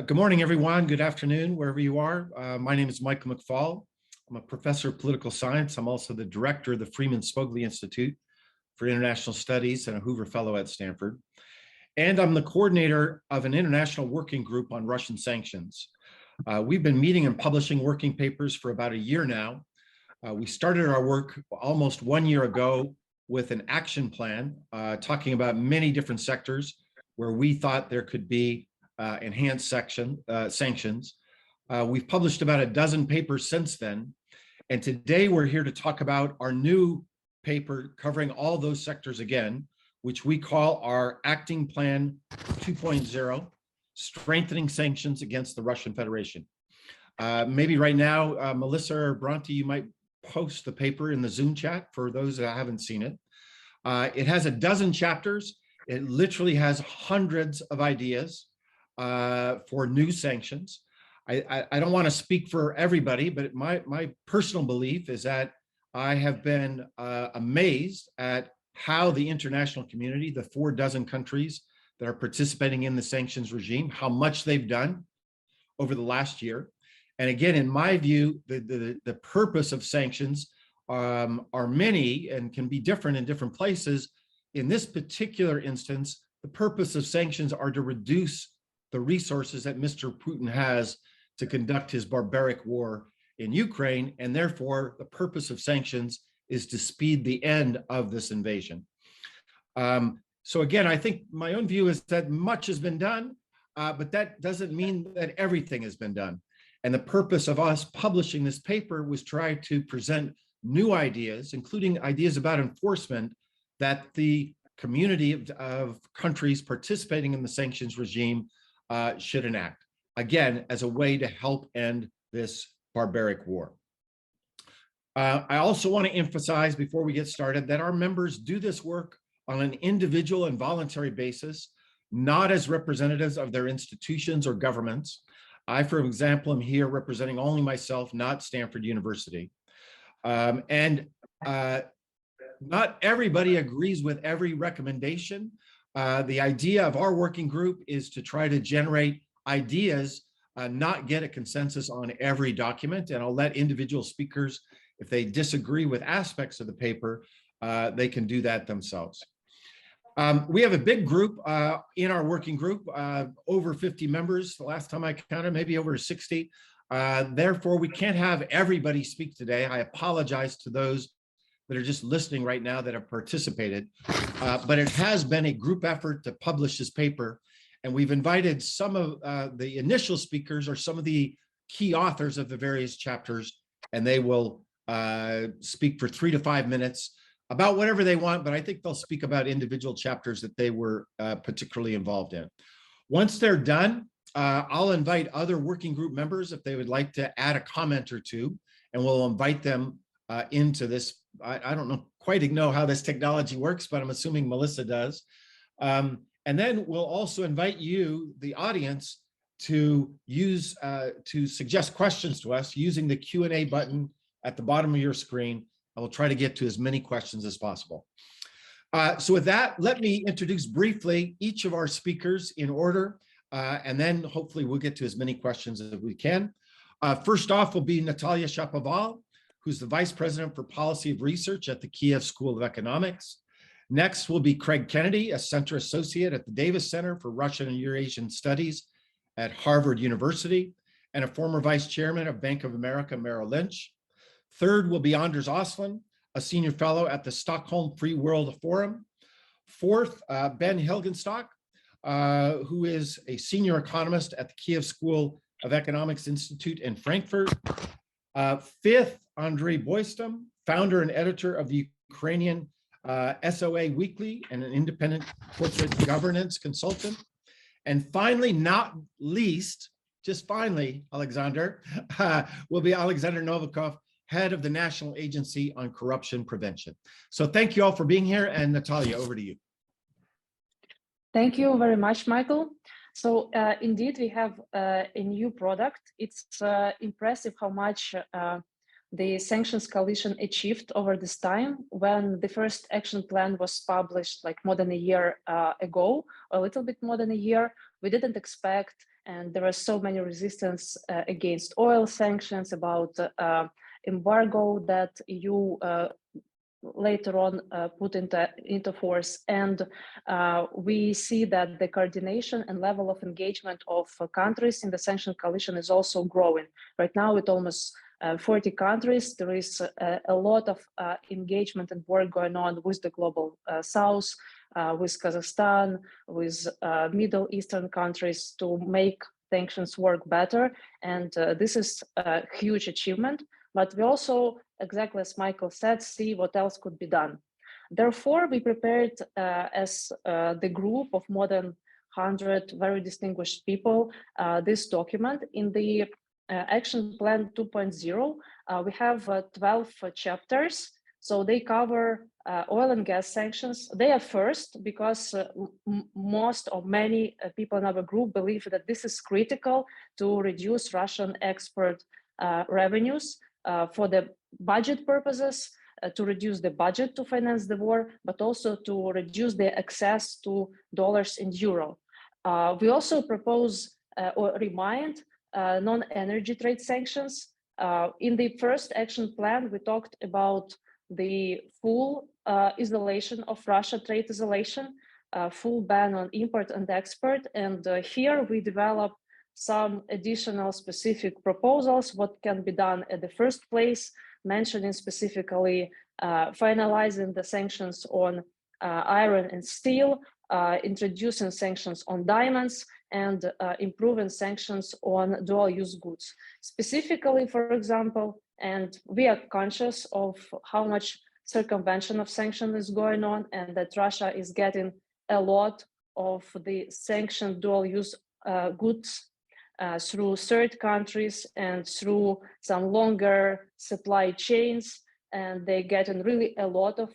Good morning, everyone. Good afternoon, wherever you are. My name is Michael McFaul. I'm a professor of political science. I'm also the director of the Freeman Spogli Institute for International Studies and a Hoover Fellow at Stanford. And I'm the coordinator of an international working group on Russian sanctions. We've been meeting and publishing working papers for about a year now. We started our work almost 1 year ago with an action plan talking about many different sectors where we thought there could be enhanced sanctions. We've published about a dozen papers since then. And today we're here to talk about our new paper covering all those sectors again, which we call our Acting Plan 2.0, Strengthening Sanctions against the Russian Federation. Maybe right now, Melissa or Bronte, you might post the paper in the Zoom chat for those that haven't seen it. It has a dozen chapters. It literally has hundreds of ideas for new sanctions. I don't want to speak for everybody, but my personal belief is that I have been amazed at how the international community, the 4 dozen countries that are participating in the sanctions regime, how much they've done over the last year. And again, in my view, the purpose of sanctions are many and can be different in different places. In this particular instance, the purpose of sanctions are to reduce the resources that Mr. Putin has to conduct his barbaric war in Ukraine, and therefore the purpose of sanctions is to speed the end of this invasion. So again, I think my own view is that much has been done, but that doesn't mean that everything has been done. And the purpose of us publishing this paper was try to present new ideas, including ideas about enforcement, that the community of countries participating in the sanctions regime should enact, again, as a way to help end this barbaric war. I also want to emphasize before we get started that our members do this work on an individual and voluntary basis, not as representatives of their institutions or governments. I, for example, am here representing only myself, not Stanford University. Not everybody agrees with every recommendation. The idea of our working group is to try to generate ideas, not get a consensus on every document. And I'll let individual speakers, if they disagree with aspects of the paper, they can do that themselves. We have a big group in our working group, over 50 members. The last time I counted, maybe over 60. Therefore, we can't have everybody speak today. I apologize to those that are just listening right now that have participated. But it has been a group effort to publish this paper. And we've invited some of the initial speakers or some of the key authors of the various chapters, and they will speak for 3 to 5 minutes about whatever they want, but I think they'll speak about individual chapters that they were particularly involved in. Once they're done, I'll invite other working group members if they would like to add a comment or two, and we'll invite them into this. I don't quite know how this technology works, but I'm assuming Melissa does. And then we'll also invite you, the audience, to use to suggest questions to us using the Q&A button at the bottom of your screen. I will try to get to as many questions as possible. So with that, let me introduce briefly each of our speakers in order, and then hopefully we'll get to as many questions as we can. First off will be Natalia Shapoval, who's the Vice President for Policy of Research at the Kiev School of Economics. Next will be Craig Kennedy, a Center Associate at the Davis Center for Russian and Eurasian Studies at Harvard University, and a former Vice Chairman of Bank of America Merrill Lynch. Third will be Anders Åslund, a Senior Fellow at the Stockholm Free World Forum. Fourth, Ben Hilgenstock, who is a Senior Economist at the Kiev School of Economics Institute in Frankfurt. Fifth, Andriy, Boytsun, founder and editor of the Ukrainian SOA Weekly and an independent corporate governance consultant. And finally, not least, just finally, Alexander, will be Alexander Novikov, head of the National Agency on Corruption Prevention. So thank you all for being here, and Natalia, over to you. Thank you very much, Michael. So indeed, we have a new product. It's impressive how much the Sanctions Coalition achieved over this time. When the first action plan was published like more than a year ago, a little bit more than a year, we didn't expect and there are so many resistance against oil sanctions, about embargo that EU later on put into force. And we see that the coordination and level of engagement of countries in the sanction coalition is also growing. Right now, with almost 40 countries, there is a lot of engagement and work going on with the global South, with Kazakhstan, with Middle Eastern countries to make sanctions work better. And this is a huge achievement. But we also, exactly as Michael said, see what else could be done. Therefore, we prepared as the group of more than 100 very distinguished people this document. In the Action Plan 2.0, we have 12 chapters. So they cover oil and gas sanctions. They are first because most or many people in our group believe that this is critical to reduce Russian export revenues for the budget purposes, to reduce the budget to finance the war, but also to reduce the access to dollars and euro. We also propose or remind non-energy trade sanctions. In the first action plan, we talked about the full isolation of Russia, trade isolation, full ban on import and export. And here we develop some additional specific proposals, what can be done at the first place, mentioning specifically finalizing the sanctions on iron and steel, introducing sanctions on diamonds, and improving sanctions on dual-use goods. Specifically, for example, and we are conscious of how much circumvention of sanctions is going on, and that Russia is getting a lot of the sanctioned dual-use goods through third countries and through some longer supply chains, and they're getting really a lot of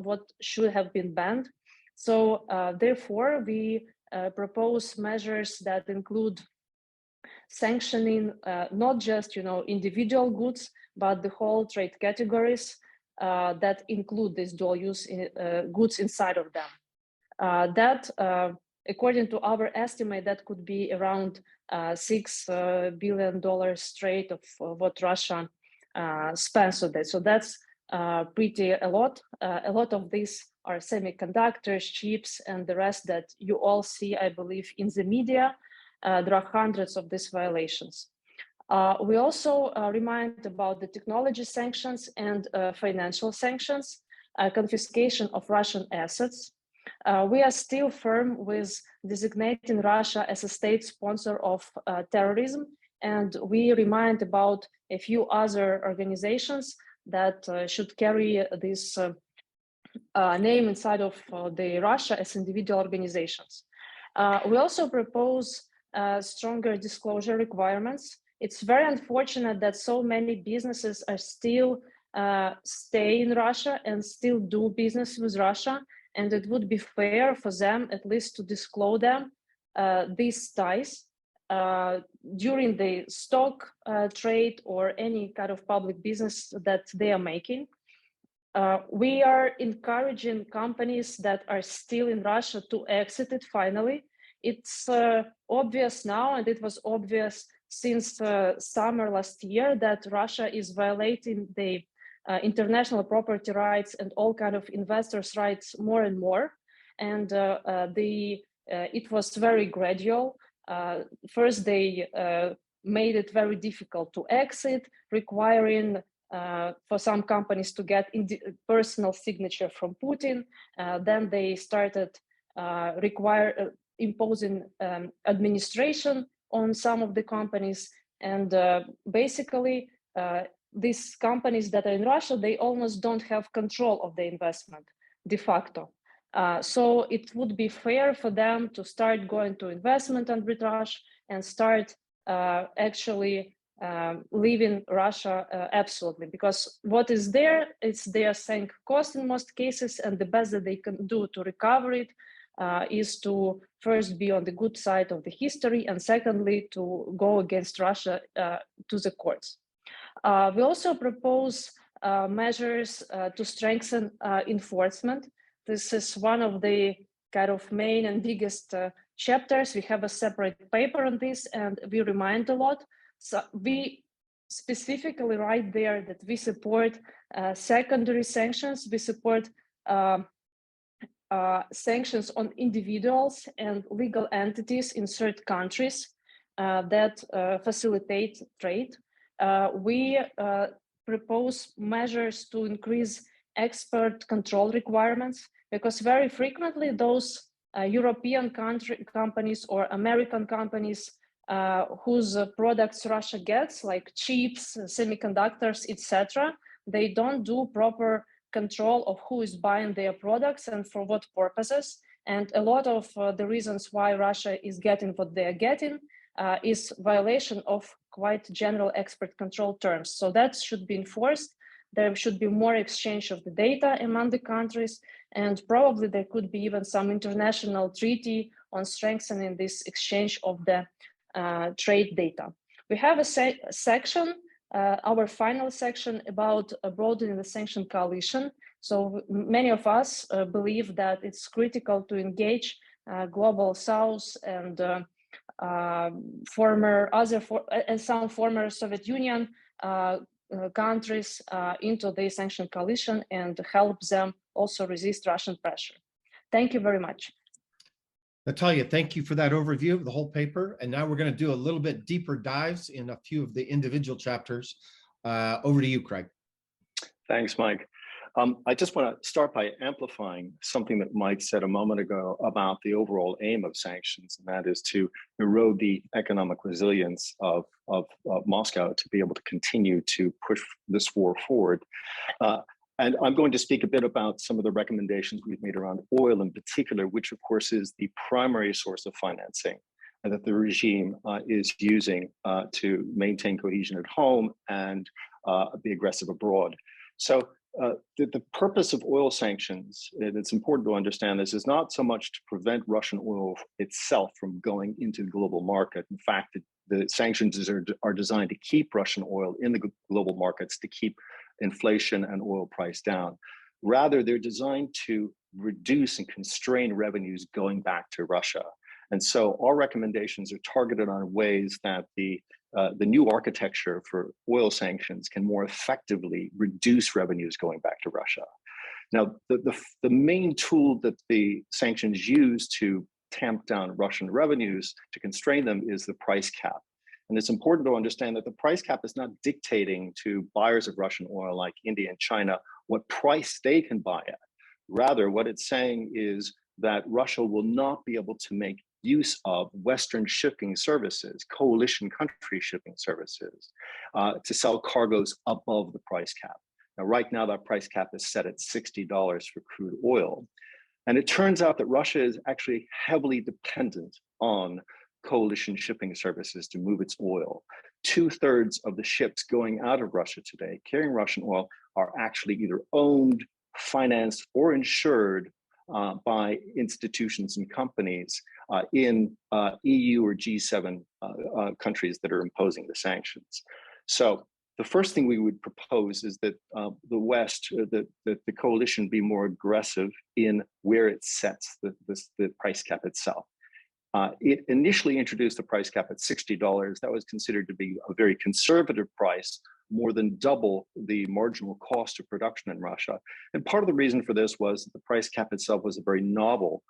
what should have been banned. So therefore, we propose measures that include sanctioning not just individual goods, but the whole trade categories that include these dual-use goods inside of them. That, according to our estimate, that could be around $6 billion straight of what Russia spends on that. So that's pretty a lot. A lot of these are semiconductors, chips, and the rest that you all see, I believe, in the media. There are hundreds of these violations. We also remind about the technology sanctions and financial sanctions, confiscation of Russian assets. We are still firm with designating Russia as a state sponsor of terrorism, and we remind about a few other organizations that should carry this name inside of the Russia as individual organizations. We also propose stronger disclosure requirements. It's very unfortunate that so many businesses are still stay in Russia and still do business with Russia. And it would be fair for them at least to disclose them these ties during the stock trade or any kind of public business that they are making. We are encouraging companies that are still in Russia to exit it finally. It's obvious now, and it was obvious since summer last year, that Russia is violating the international property rights and all kind of investors' rights more and more. And it was very gradual. First, they made it very difficult to exit, requiring for some companies to get personal signature from Putin. Then they started imposing administration on some of the companies. And basically, these companies that are in Russia, they almost don't have control of the investment de facto. So it would be fair for them to start going to investment arbitrage and start actually leaving Russia absolutely, because what is there, it's their sunk cost in most cases, and the best that they can do to recover it is to first be on the good side of the history, and secondly, to go against Russia to the courts. We also propose measures to strengthen enforcement. This is one of the kind of main and biggest chapters. We have a separate paper on this, and we remind a lot. So we specifically write there that we support secondary sanctions. We support sanctions on individuals and legal entities in third countries that facilitate trade. We propose measures to increase export control requirements, because very frequently those European companies or American companies whose products Russia gets, like chips, semiconductors, etc., they don't do proper control of who is buying their products and for what purposes. And a lot of the reasons why Russia is getting what they are getting is violation of quite general export control terms. So that should be enforced. There should be more exchange of the data among the countries, and probably there could be even some international treaty on strengthening this exchange of the trade data. We have a section, our final section, about broadening the sanction coalition. So many of us believe that it's critical to engage global South and some former Soviet Union countries into the sanction coalition and help them also resist Russian pressure. Thank you very much. Natalia, thank you for that overview of the whole paper. And now we're going to do a little bit deeper dives in a few of the individual chapters. Over to you, Craig. Thanks, Mike. I just want to start by amplifying something that Mike said a moment ago about the overall aim of sanctions, and that is to erode the economic resilience of Moscow to be able to continue to push this war forward. And I'm going to speak a bit about some of the recommendations we've made around oil in particular, which of course is the primary source of financing and that the regime is using to maintain cohesion at home and be aggressive abroad. So the purpose of oil sanctions, and it's important to understand this, is not so much to prevent Russian oil itself from going into the global market. In fact, the sanctions are designed to keep Russian oil in the global markets, to keep inflation and oil price down. Rather, they're designed to reduce and constrain revenues going back to Russia. And so our recommendations are targeted on ways that the new architecture for oil sanctions can more effectively reduce revenues going back to Russia. Now, the main tool that the sanctions use to tamp down Russian revenues, to constrain them, is the price cap. And it's important to understand that the price cap is not dictating to buyers of Russian oil like India and China what price they can buy at. Rather, what it's saying is that Russia will not be able to make use of Western shipping services, coalition country shipping services, to sell cargoes above the price cap. Now, right now, that price cap is set at $60 for crude oil. And it turns out that Russia is actually heavily dependent on coalition shipping services to move its oil. 2/3 of the ships going out of Russia today carrying Russian oil are actually either owned, financed, or insured by institutions and companies in EU or G7 countries that are imposing the sanctions. So the first thing we would propose is that the West, that the coalition be more aggressive in where it sets the price cap itself. It initially introduced the price cap at $60. That was considered to be a very conservative price, more than double the marginal cost of production in Russia. And part of the reason for this was that the price cap itself was a very novel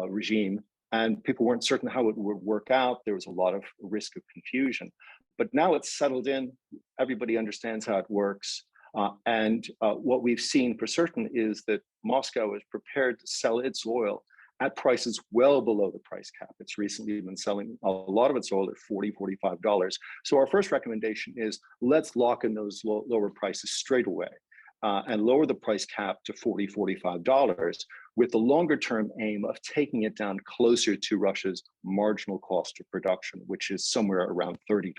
regime, and people weren't certain how it would work out. There was a lot of risk of confusion. But now it's settled in, everybody understands how it works. And what we've seen for certain is that Moscow is prepared to sell its oil at prices well below the price cap. It's recently been selling a lot of its oil at $40, $45. So our first recommendation is let's lock in those lower prices straight away and lower the price cap to $40, $45 with the longer term aim of taking it down closer to Russia's marginal cost of production, which is somewhere around $30.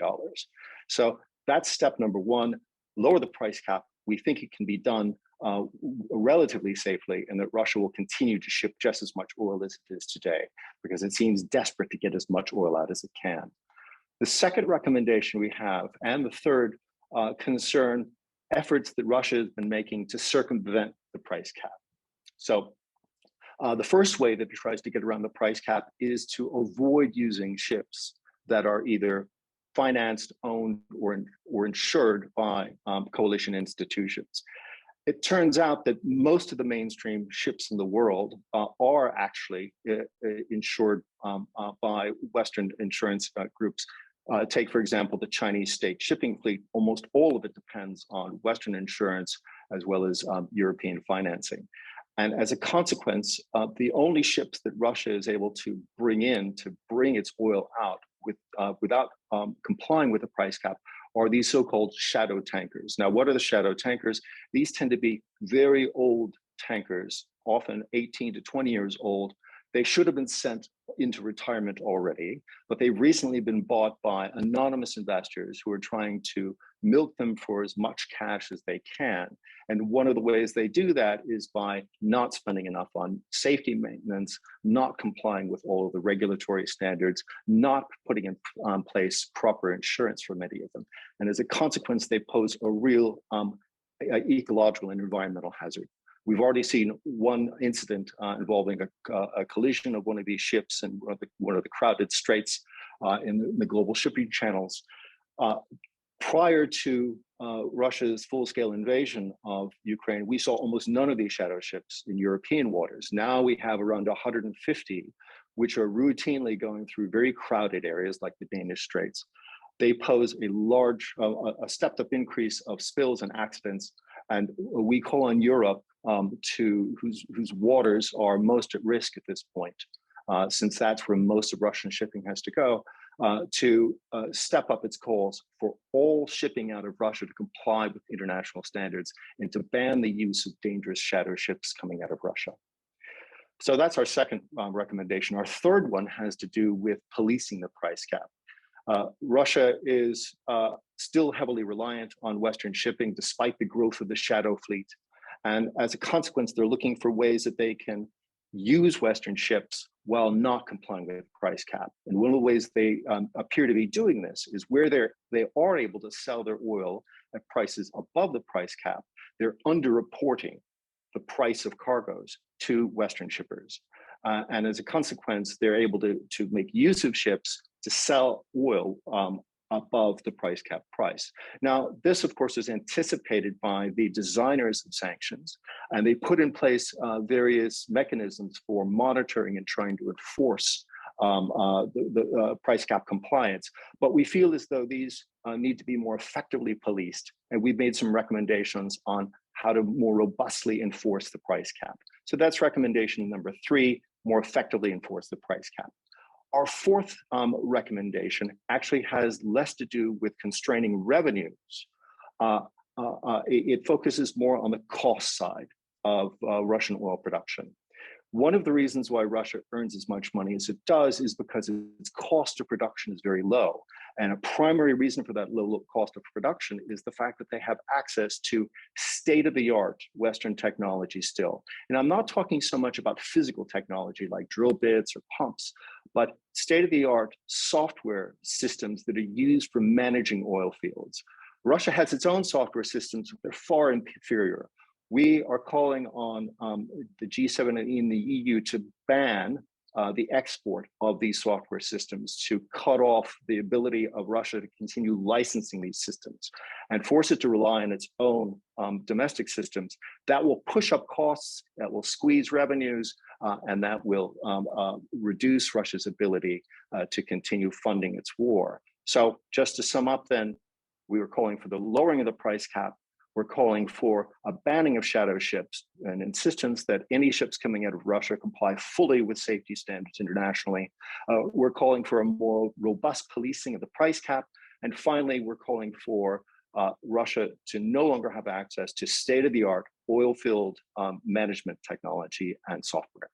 So that's step number one, lower the price cap. We think it can be done relatively safely, and that Russia will continue to ship just as much oil as it is today, because it seems desperate to get as much oil out as it can. The second recommendation we have, and the third, concern efforts that Russia has been making to circumvent the price cap. So The first way that it tries to get around the price cap is to avoid using ships that are either financed, owned, or insured by coalition institutions. It turns out that most of the mainstream ships in the world are actually insured by Western insurance groups. Take, for example, the Chinese state shipping fleet. Almost all of it depends on Western insurance as well as European financing. And as a consequence, the only ships that Russia is able to bring in to bring its oil out without complying with the price cap are these so-called shadow tankers. Now, what are the shadow tankers? These tend to be very old tankers, often 18 to 20 years old. They should have been sent into retirement already, but they've recently been bought by anonymous investors who are trying to milk them for as much cash as they can. And one of the ways they do that is by not spending enough on safety maintenance, not complying with all of the regulatory standards, not putting in place proper insurance for many of them. And as a consequence, they pose a real ecological and environmental hazard. We've already seen one incident involving a collision of one of these ships in one of the crowded straits in the global shipping channels. Prior to Russia's full-scale invasion of Ukraine, we saw almost none of these shadow ships in European waters. Now we have around 150, which are routinely going through very crowded areas like the Danish Straits. They pose a large, a stepped-up increase of spills and accidents, and we call on Europe whose waters are most at risk at this point, since that's where most of Russian shipping has to go, to step up its calls for all shipping out of Russia to comply with international standards and to ban the use of dangerous shadow ships coming out of Russia. So that's our second recommendation. Our third one has to do with policing the price cap. Russia is still heavily reliant on Western shipping despite the growth of the shadow fleet. And as a consequence, they're looking for ways that they can use Western ships while not complying with the price cap. And one of the ways they appear to be doing this is where they are able to sell their oil at prices above the price cap, they're underreporting the price of cargoes to Western shippers. And as a consequence, they're able to make use of ships to sell oil above the price cap price. Now, this, of course, is anticipated by the designers of sanctions, and they put in place various mechanisms for monitoring and trying to enforce the price cap compliance. But we feel as though these need to be more effectively policed, and we've made some recommendations on how to more robustly enforce the price cap. So that's recommendation number 3, more effectively enforce the price cap. Our fourth recommendation actually has less to do with constraining revenues. It focuses more on the cost side of Russian oil production. One of the reasons why Russia earns as much money as it does is because its cost of production is very low. And a primary reason for that low cost of production is the fact that they have access to state-of-the-art Western technology still. And I'm not talking so much about physical technology like drill bits or pumps, but state-of-the-art software systems that are used for managing oil fields. Russia has its own software systems, but they're far inferior. We are calling on the G7 and the EU to ban the export of these software systems, to cut off the ability of Russia to continue licensing these systems and force it to rely on its own domestic systems. That will push up costs, that will squeeze revenues, and that will reduce Russia's ability to continue funding its war. So just to sum up then, we were calling for the lowering of the price cap. We're calling for a banning of shadow ships and insistence that any ships coming out of Russia comply fully with safety standards internationally. We're calling for a more robust policing of the price cap. And finally, we're calling for Russia to no longer have access to state-of-the-art oil-field management technology and software.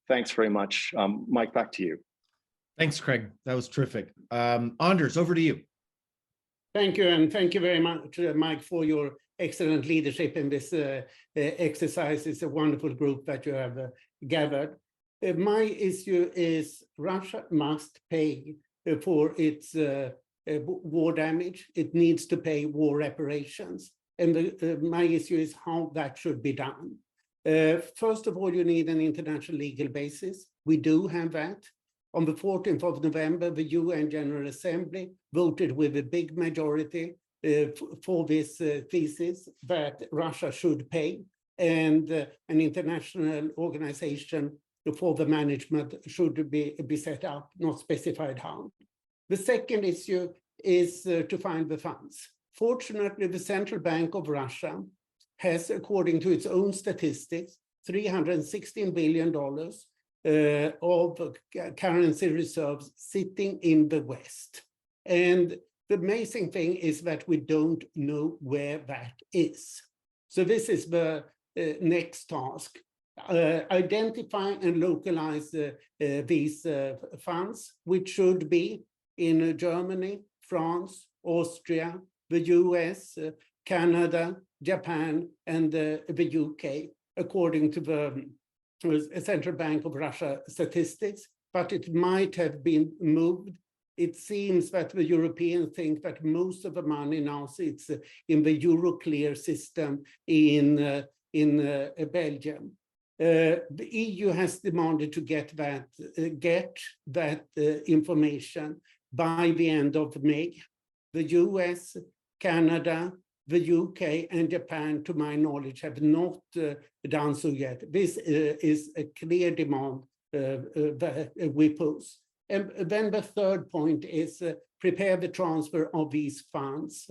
Thanks very much. Mike, back to you. Thanks, Craig. That was terrific. Anders, over to you. Thank you, and thank you very much, Mike, for your excellent leadership in this exercise. It's a wonderful group that you have gathered. My issue is Russia must pay for its war damage. It needs to pay war reparations. And my issue is how that should be done. First of all, you need an international legal basis. We do have that. On the 14th of November, the UN General Assembly voted with a big majority for this thesis that Russia should pay, and an international organization for the management should be set up, not specified how. The second issue is to find the funds. Fortunately, the Central Bank of Russia has, according to its own statistics, $316 billion of currency reserves sitting in the West. And the amazing thing is that we don't know where that is. So this is the next task. Identify and localize these funds, which should be in Germany, France, Austria, the US, Canada, Japan, and the UK, according to the Central Bank of Russia statistics, but it might have been moved. It seems that the Europeans think that most of the money now sits in the Euroclear system in Belgium. The EU has demanded to get that information by the end of May. The US, Canada, the UK, and Japan, to my knowledge, have not done so yet. This is a clear demand that we pose. And then the third point is prepare the transfer of these funds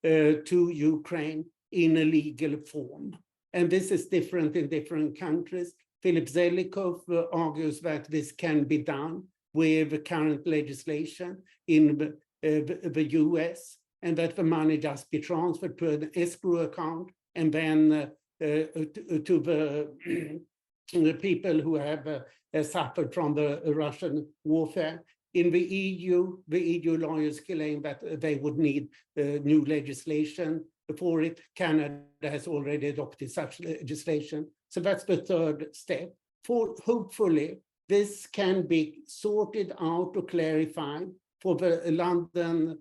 to Ukraine in a legal form. And this is different in different countries. Philip Zelikow argues that this can be done with current legislation in the US, and that the money just be transferred to an escrow account and then to the people who have suffered from the Russian warfare. In the EU lawyers claim that they would need new legislation for it. Canada has already adopted such legislation. So that's the third step. Hopefully, this can be sorted out or clarified for the London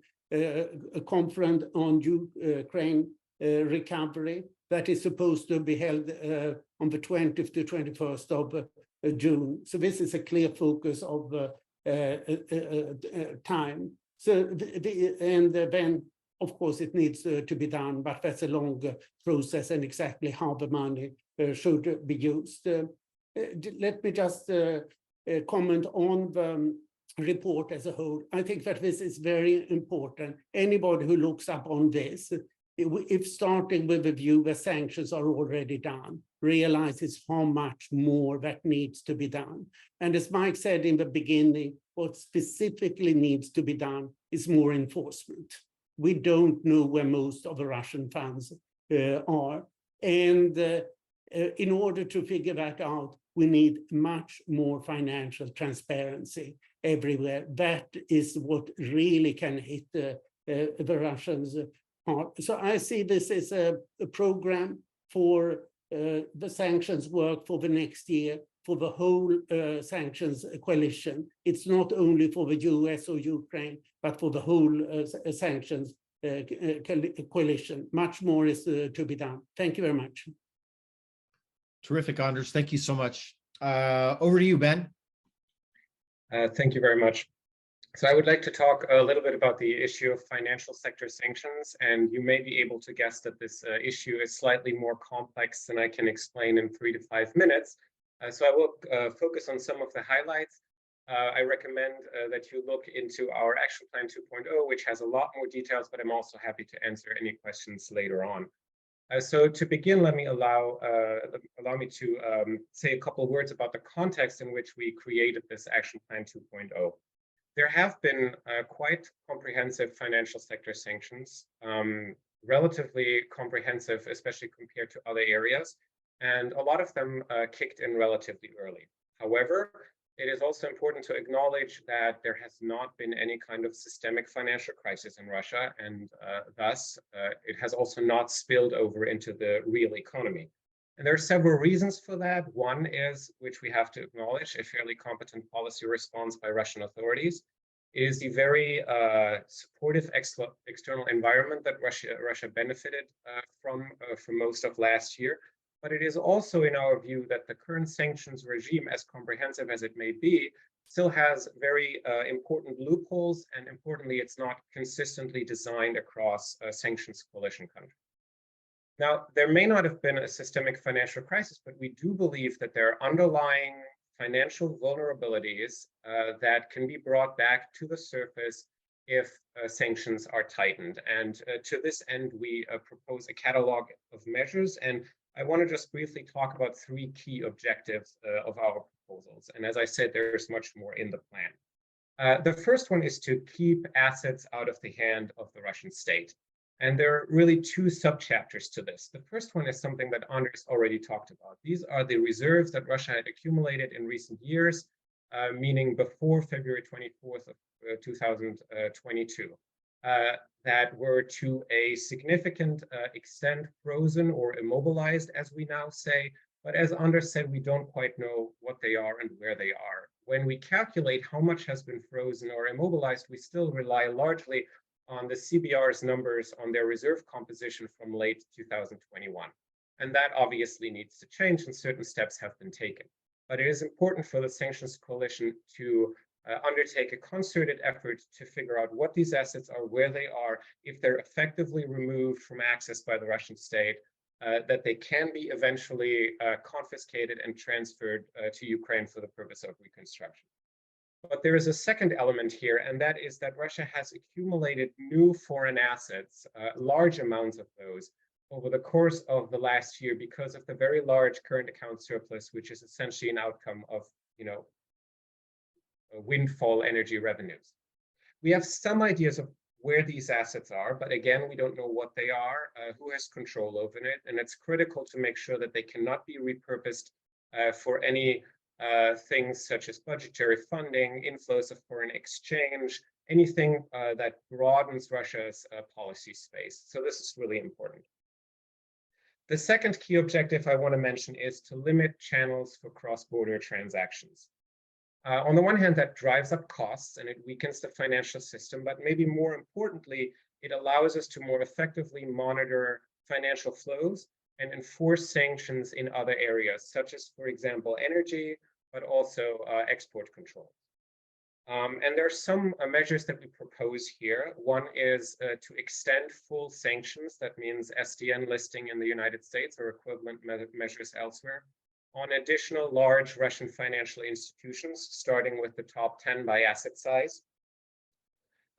conference on Ukraine recovery that is supposed to be held on the 20th to 21st of June. So this is a clear focus of time. So then, of course, it needs to be done, but that's a longer process and exactly how the money should be used. Let me just comment on the report as a whole. I think that this is very important. Anybody who looks up on this, if starting with the view that sanctions are already done, realizes how much more that needs to be done. And as Mike said in the beginning, what specifically needs to be done is more enforcement. We don't know where most of the Russian funds are. And in order to figure that out, we need much more financial transparency everywhere. That is what really can hit the Russians hard. So I see this as a program for the sanctions work for the next year, for the whole sanctions coalition. It's not only for the US or Ukraine, but for the whole sanctions coalition. Much more is to be done. Thank you very much. Terrific, Anders. Thank you so much. Over to you, Ben. Thank you very much. So I would like to talk a little bit about the issue of financial sector sanctions, and you may be able to guess that this issue is slightly more complex than I can explain in 3 to 5 minutes. So I will focus on some of the highlights. I recommend that you look into our Action Plan 2.0, which has a lot more details, but I'm also happy to answer any questions later on. So to begin, let me allow me to say a couple of words about the context in which we created this Action Plan 2.0. There have been quite comprehensive financial sector sanctions, relatively comprehensive, especially compared to other areas, and a lot of them kicked in relatively early. However, it is also important to acknowledge that there has not been any kind of systemic financial crisis in Russia, and thus it has also not spilled over into the real economy. And there are several reasons for that. One is, which we have to acknowledge, a fairly competent policy response by Russian authorities, is the very supportive external environment that Russia benefited from for most of last year. But it is also in our view that the current sanctions regime, as comprehensive as it may be, still has very important loopholes, and importantly, it's not consistently designed across sanctions coalition countries. Now, there may not have been a systemic financial crisis, but we do believe that there are underlying financial vulnerabilities that can be brought back to the surface if sanctions are tightened. And to this end, we propose a catalog of measures. And I want to just briefly talk about three key objectives of our proposals. And as I said, there's much more in the plan. The first one is to keep assets out of the hand of the Russian state. And there are really two subchapters to this. The first one is something that Andriy already talked about. These are the reserves that Russia had accumulated in recent years, meaning before February 24th of 2022. That were to a significant extent frozen or immobilized, as we now say. But as Andriy said, we don't quite know what they are and where they are. When we calculate how much has been frozen or immobilized, we still rely largely on the CBR's numbers on their reserve composition from late 2021. And that obviously needs to change, and certain steps have been taken. But it is important for the sanctions coalition to undertake a concerted effort to figure out what these assets are, where they are, if they're effectively removed from access by the Russian state, that they can be eventually confiscated and transferred to Ukraine for the purpose of reconstruction. But there is a second element here, and that is that Russia has accumulated new foreign assets, large amounts of those, over the course of the last year because of the very large current account surplus, which is essentially an outcome of, windfall energy revenues. We have some ideas of where these assets are, but again, we don't know what they are, who has control over it, and it's critical to make sure that they cannot be repurposed for any things such as budgetary funding, inflows of foreign exchange, anything that broadens Russia's policy space. So this is really important. The second key objective I want to mention is to limit channels for cross-border transactions. On the one hand, that drives up costs and it weakens the financial system, but maybe more importantly, it allows us to more effectively monitor financial flows and enforce sanctions in other areas, such as, for example, energy, but also export control. And there are some measures that we propose here. One is to extend full sanctions. That means SDN listing in the United States or equivalent measures elsewhere on additional large Russian financial institutions, starting with the top 10 by asset size.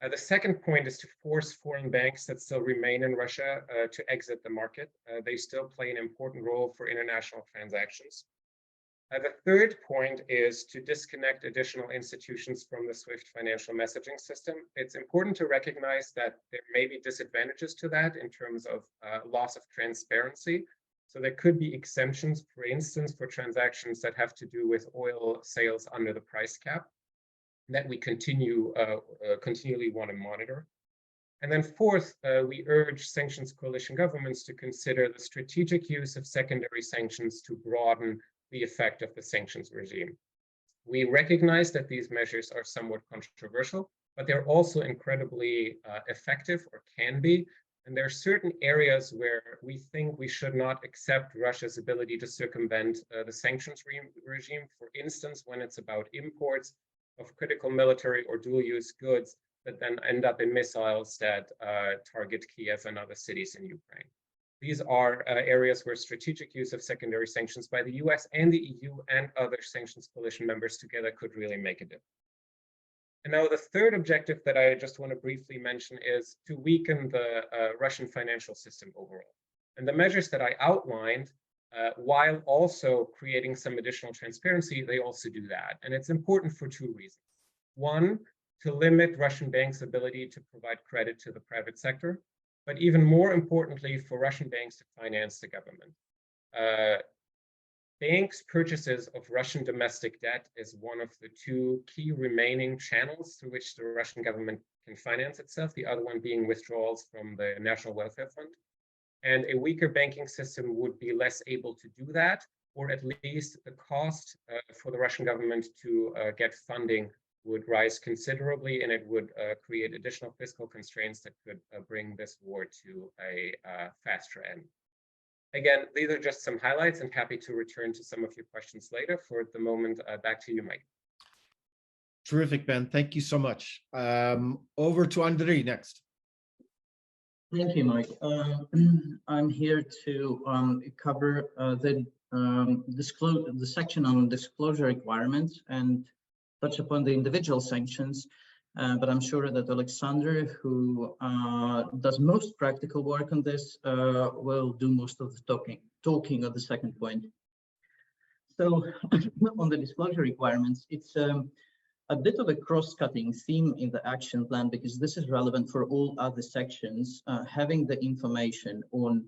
The second point is to force foreign banks that still remain in Russia to exit the market. They still play an important role for international transactions. The third point is to disconnect additional institutions from the SWIFT financial messaging system. It's important to recognize that there may be disadvantages to that in terms of loss of transparency. So there could be exemptions, for instance, for transactions that have to do with oil sales under the price cap that we continually want to monitor. And then fourth, we urge sanctions coalition governments to consider the strategic use of secondary sanctions to broaden the effect of the sanctions regime. We recognize that these measures are somewhat controversial, but they're also incredibly effective, or can be. And there are certain areas where we think we should not accept Russia's ability to circumvent the sanctions regime, for instance, when it's about imports of critical military or dual-use goods that then end up in missiles that target Kiev and other cities in Ukraine. These are areas where strategic use of secondary sanctions by the US and the EU and other sanctions coalition members together could really make a difference. And now the third objective that I just want to briefly mention is to weaken the Russian financial system overall. And the measures that I outlined, while also creating some additional transparency, they also do that. And it's important for two reasons. One, to limit Russian banks' ability to provide credit to the private sector, but even more importantly, for Russian banks to finance the government. Banks' purchases of Russian domestic debt is one of the two key remaining channels through which the Russian government can finance itself, the other one being withdrawals from the National Welfare Fund. And a weaker banking system would be less able to do that, or at least the cost for the Russian government to get funding would rise considerably, and it would create additional fiscal constraints that could bring this war to a faster end. Again, these are just some highlights, and happy to return to some of your questions later. For the moment, back to you, Mike. Terrific, Ben. Thank you so much. Over to Andriy next. Thank you, Mike. I'm here to cover the section on disclosure requirements and touch upon the individual sanctions. But I'm sure that Alexander, who does most practical work on this, will do most of the talking of the second point. So on the disclosure requirements, it's a bit of a cross-cutting theme in the action plan, because this is relevant for all other sections. Having the information on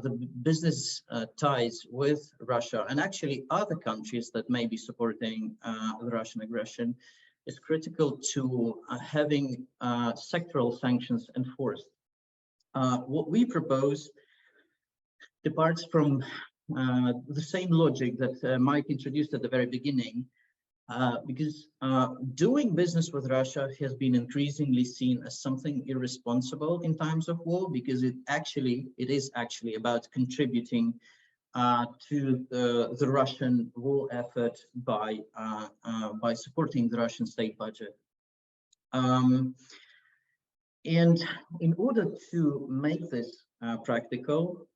the business ties with Russia and actually other countries that may be supporting the Russian aggression is critical to having sectoral sanctions enforced. What we propose departs from the same logic that Mike introduced at the very beginning, because doing business with Russia has been increasingly seen as something irresponsible in times of war, because it is actually about contributing to the Russian war effort by supporting the Russian state budget. And in order to make this practical,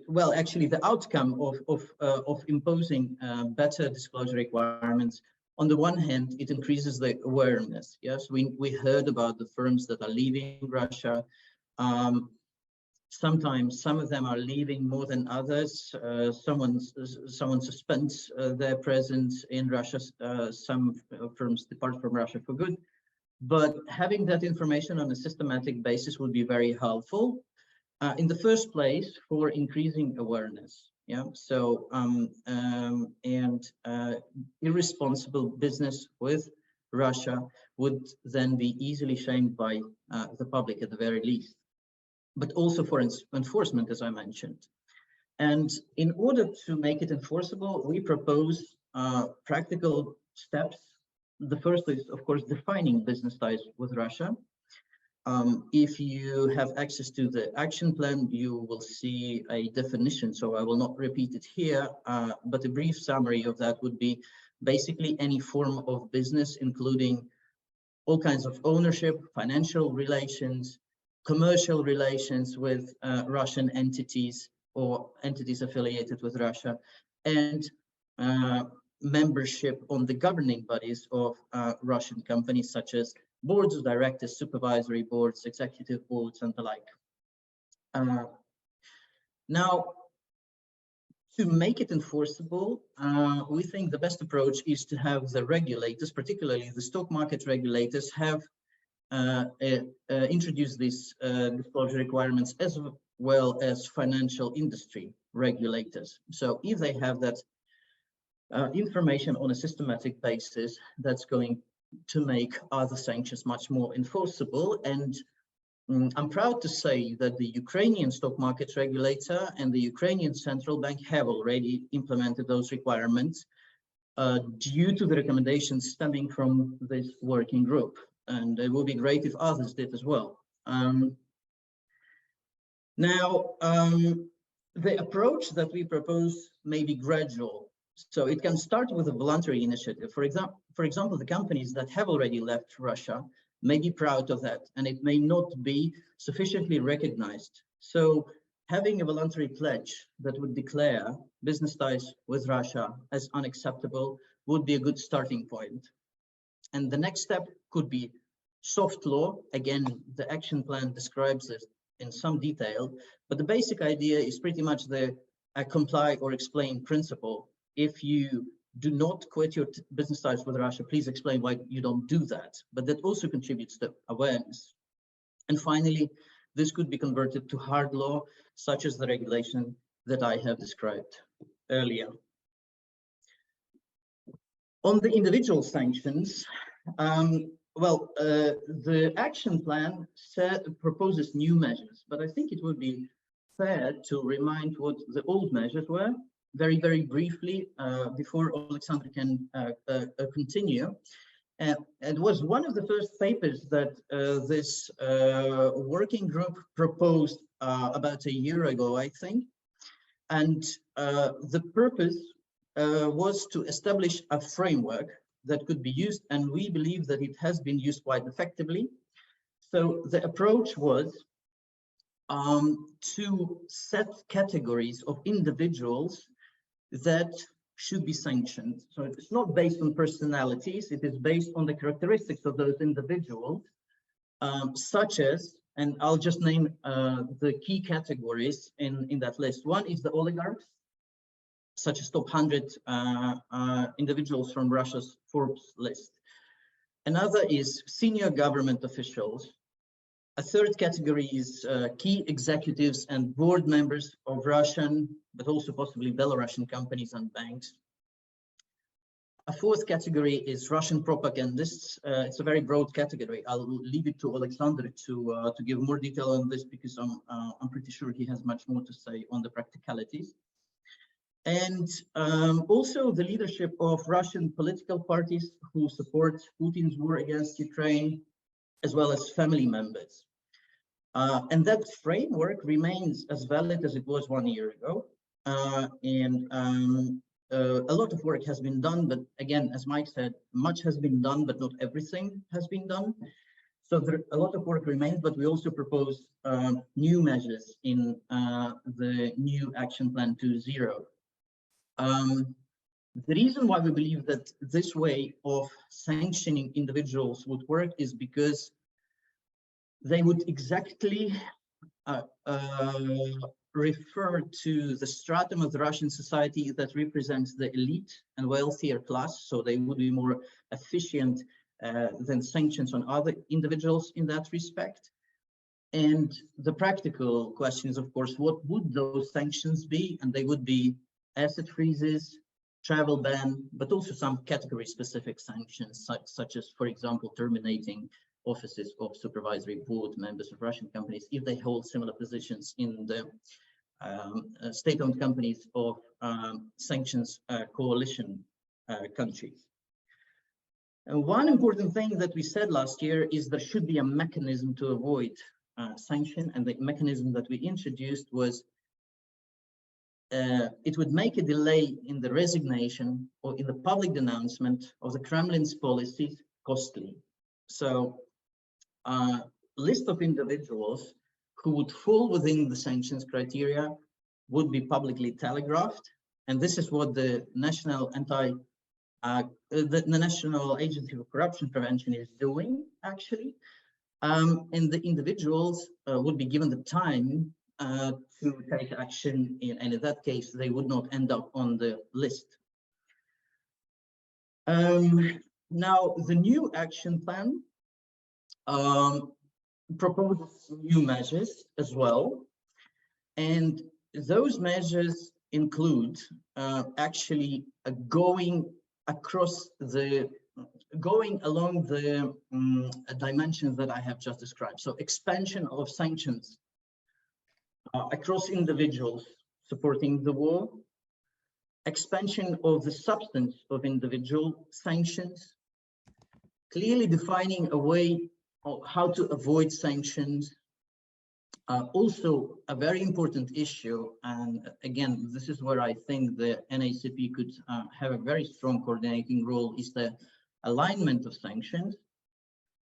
well, actually, the outcome of imposing better disclosure requirements, on the one hand, it increases the awareness. Yes, we heard about the firms that are leaving Russia. Sometimes some of them are leaving more than others. Someone suspends their presence in Russia. Some firms depart from Russia for good. But having that information on a systematic basis would be very helpful. In the first place, for increasing awareness. Yeah. So irresponsible business with Russia would then be easily shamed by the public at the very least, but also for enforcement, as I mentioned. And in order to make it enforceable, we propose practical steps. The first is, of course, defining business ties with Russia. If you have access to the action plan, you will see a definition, so I will not repeat it here, but a brief summary of that would be basically any form of business, including all kinds of ownership, financial relations, commercial relations with Russian entities or entities affiliated with Russia, and membership on the governing bodies of Russian companies, such as boards of directors, supervisory boards, executive boards, and the like. Now, to make it enforceable, we think the best approach is to have the regulators, particularly the stock market regulators, have introduced these disclosure requirements, as well as financial industry regulators. So if they have that information on a systematic basis, that's going to make other sanctions much more enforceable. And I'm proud to say that the Ukrainian stock market regulator and the Ukrainian central bank have already implemented those requirements due to the recommendations stemming from this working group. And it would be great if others did as well. Now, the approach that we propose may be gradual. So it can start with a voluntary initiative. For example, the companies that have already left Russia may be proud of that, and it may not be sufficiently recognized. So having a voluntary pledge that would declare business ties with Russia as unacceptable would be a good starting point. And the next step could be soft law. Again, the action plan describes this in some detail, but the basic idea is pretty much the comply or explain principle. If you do not quit your business ties with Russia, please explain why you don't do that. But that also contributes to awareness. And finally, this could be converted to hard law, such as the regulation that I have described earlier. On the individual sanctions, the action plan proposes new measures, but I think it would be fair to remind what the old measures were. Very, very briefly, before Alexander can continue. It was one of the first papers that this working group proposed about a year ago, I think. And the purpose was to establish a framework that could be used, and we believe that it has been used quite effectively. So the approach was to set categories of individuals that should be sanctioned. So it's not based on personalities, it is based on the characteristics of those individuals, such as, and I'll just name the key categories in that list. One is the oligarchs, such as top 100 individuals from Russia's Forbes list. Another is senior government officials. A third category is key executives and board members of Russian, but also possibly Belarusian companies and banks. A fourth category is Russian propagandists. It's a very broad category. I'll leave it to Alexander to give more detail on this, because I'm pretty sure he has much more to say on the practicalities. And also the leadership of Russian political parties who support Putin's war against Ukraine, as well as family members. And that framework remains as valid as it was 1 year ago. A lot of work has been done, but again, as Mike said, much has been done, but not everything has been done. So a lot of work remains, but we also propose new measures in the new Action Plan 2.0. The reason why we believe that this way of sanctioning individuals would work is because they would exactly refer to the stratum of the Russian society that represents the elite and wealthier class. So they would be more efficient than sanctions on other individuals in that respect. And the practical question is, of course, what would those sanctions be? And they would be asset freezes, travel ban, but also some category specific sanctions, such as, for example, terminating offices of supervisory board members of Russian companies if they hold similar positions in the state-owned companies of sanctions coalition countries. And one important thing that we said last year is there should be a mechanism to avoid sanction, and the mechanism that we introduced was it would make a delay in the resignation or in the public denouncement of the Kremlin's policies costly. So list of individuals who would fall within the sanctions criteria would be publicly telegraphed. And this is what the National National Agency for Corruption Prevention is doing, actually. And the individuals would be given the time to take action, and in that case, they would not end up on the list. Now, the new action plan proposes new measures as well, and those measures include actually going along the dimensions that I have just described. So expansion of sanctions across individuals supporting the war, expansion of the substance of individual sanctions, clearly defining a way of how to avoid sanctions. Also, a very important issue, and again, this is where I think the NACP could have a very strong coordinating role, is the alignment of sanctions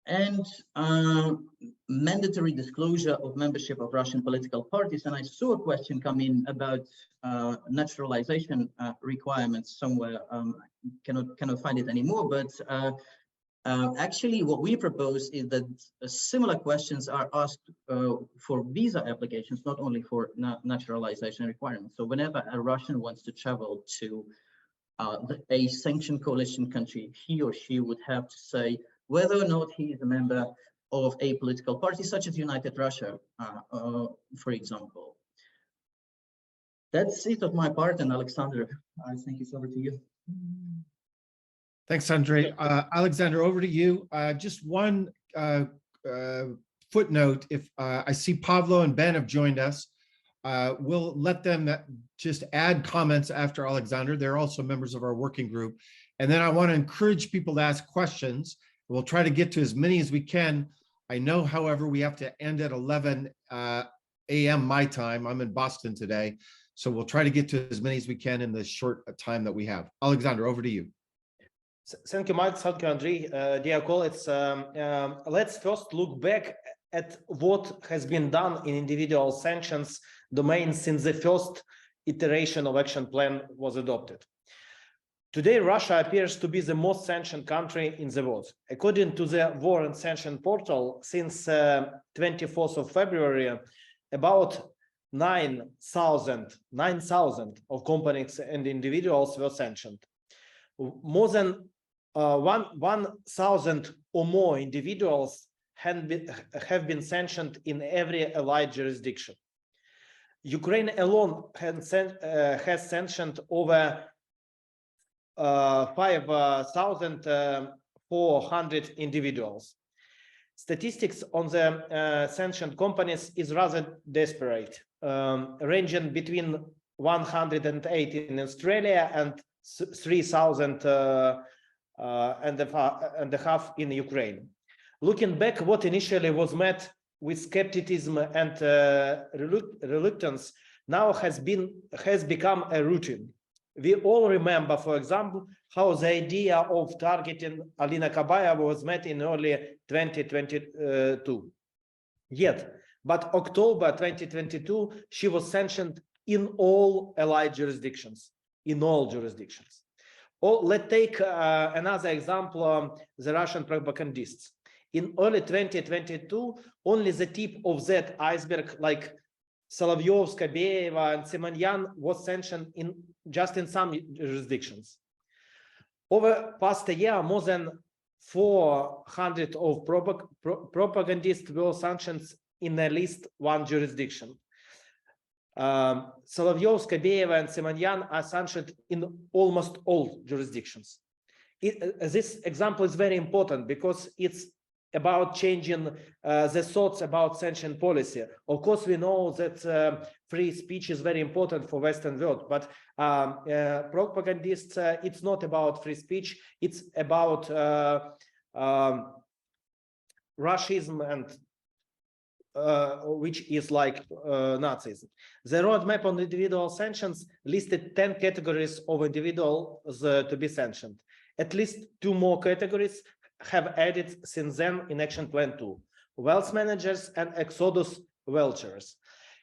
and mandatory disclosure of membership of Russian political parties. And I saw a question come in about naturalization requirements somewhere. Cannot find it anymore, but actually what we propose is that similar questions are asked for visa applications, not only for naturalization requirements. So whenever a Russian wants to travel to a sanctioned coalition country, he or she would have to say whether or not he is a member of a political party, such as United Russia, for example. That's it of my part, and Alexander, I think it's over to you. Thanks, Andriy. Alexander, over to you. Just one footnote. If I see Pavlo and Ben have joined us, we'll let them just add comments after Alexander. They're also members of our working group. And then I want to encourage people to ask questions. We'll try to get to as many as we can. I know, however, we have to end at 11 a.m. my time. I'm in Boston today, so we'll try to get to as many as we can in the short time that we have. Alexander, over to you. Thank you, Mike. Thank you, Andriy. Dear colleagues, let's first look back at what has been done in individual sanctions domain since the first iteration of action plan was adopted. Today, Russia appears to be the most sanctioned country in the world. According to the War and Sanction portal, since 24th of February, about 9,000 of companies and individuals were sanctioned. More than 1,000 or more individuals have been sanctioned in every allied jurisdiction. Ukraine alone has sanctioned over 5,400 individuals. Statistics on the sanctioned companies is rather desperate, ranging between 180 in Australia and 3,000 and a half in Ukraine. Looking back, what initially was met with skepticism and reluctance now has become a routine. We all remember, for example, how the idea of targeting Alina Kabayeva was met in early 2022. But October 2022, she was sanctioned in all allied jurisdictions, Let's take another example, the Russian propagandists. In early 2022, only the tip of that iceberg, like Solovyov, Skabeyeva, and Simonyan, was sanctioned in some jurisdictions. Over past a year, more than 400 of propagandists were sanctioned in at least one jurisdiction. Solovyov, Skabeyeva, and Simonyan are sanctioned in almost all jurisdictions. This example is very important because it's about changing the thoughts about sanction policy. Of course, we know that free speech is very important for Western world, but propagandists, it's not about free speech, it's about Russianism, and which is like Nazism. The roadmap on individual sanctions listed 10 categories of individuals to be sanctioned. At least 2 more categories have added since then in Action Plan 2, wealth managers and exodus vouchers.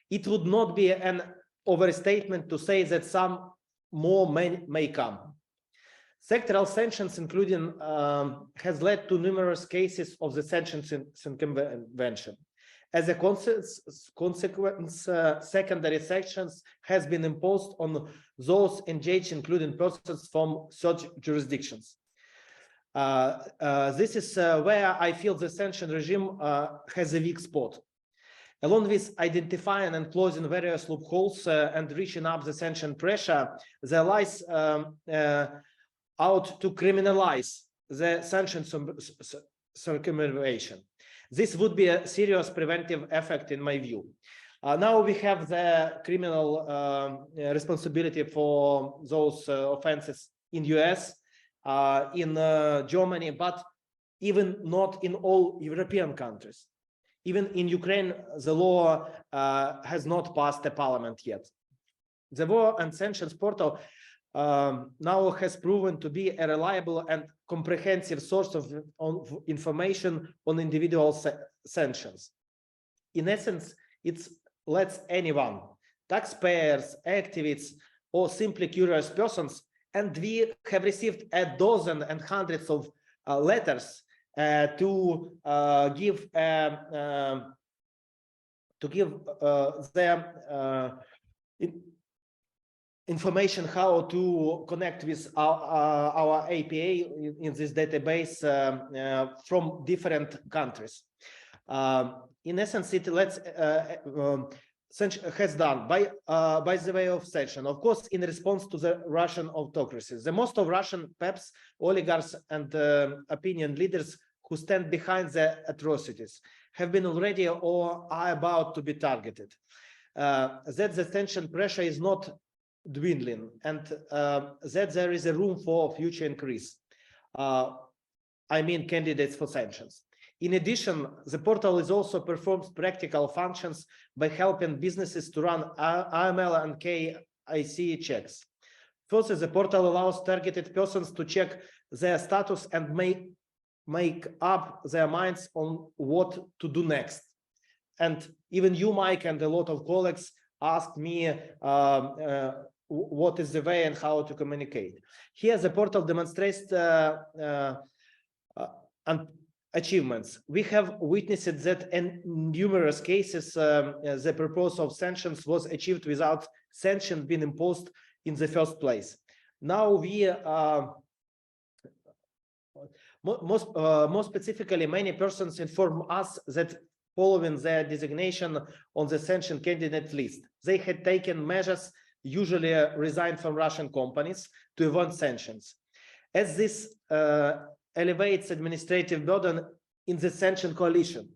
It would not be an overstatement to say that some more may come. Sectoral sanctions, including, has led to numerous cases of the sanctions circumvention. As a consequence, secondary sanctions has been imposed on those engaged, including persons from such jurisdictions. This is where I feel the sanction regime has a weak spot. Along with identifying and closing various loopholes and reaching up the sanction pressure, there lies out to criminalize the sanctions circumvention. This would be a serious preventive effect, in my view. Now we have the criminal responsibility for those offenses in US, in Germany, but even not in all European countries. Even in Ukraine, the law has not passed the parliament yet. The War and Sanctions portal now has proven to be a reliable and comprehensive source of information on individual sanctions. In essence, it lets anyone, taxpayers, activists, or simply curious persons, and we have received a dozen and hundreds of letters to give them information how to connect with our APA in this database from different countries. In essence, it lets has done by the way of sanction, of course, in response to the Russian autocracy. The most of Russian PEPs, oligarchs, and opinion leaders who stand behind the atrocities have been already or are about to be targeted. That the sanction pressure is not dwindling, and that there is a room for future increase. I mean, candidates for sanctions. In addition, the portal is also performs practical functions by helping businesses to run AML and KYC checks. First, the portal allows targeted persons to check their status and make up their minds on what to do next. And even you, Mike, and a lot of colleagues asked me what is the way and how to communicate. Here, the portal demonstrates achievements. We have witnessed that in numerous cases, the purpose of sanctions was achieved without sanctions being imposed in the first place. Now we more specifically, many persons inform us that following their designation on the sanctioned candidate list, they had taken measures, usually resigned from Russian companies, to avoid sanctions. As this elevates administrative burden in the sanctioned coalition,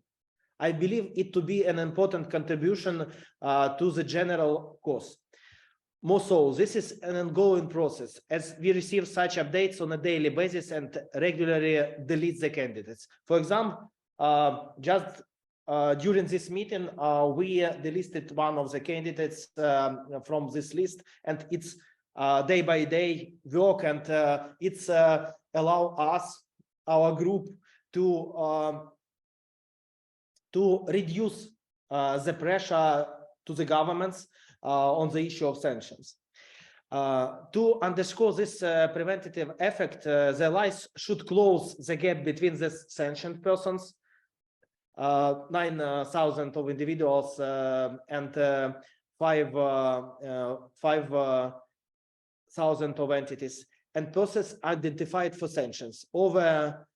I believe it to be an important contribution to the general cause. More so, this is an ongoing process, as we receive such updates on a daily basis and regularly delete the candidates. For example, just during this meeting, we delisted one of the candidates from this list, and it's day by day work, and it's allow us, our group, to reduce the pressure to the governments on the issue of sanctions. To underscore this preventative effect, the allies should close the gap between the sanctioned persons, 9,000 of individuals, and 5,000 of entities, and persons identified for sanctions, over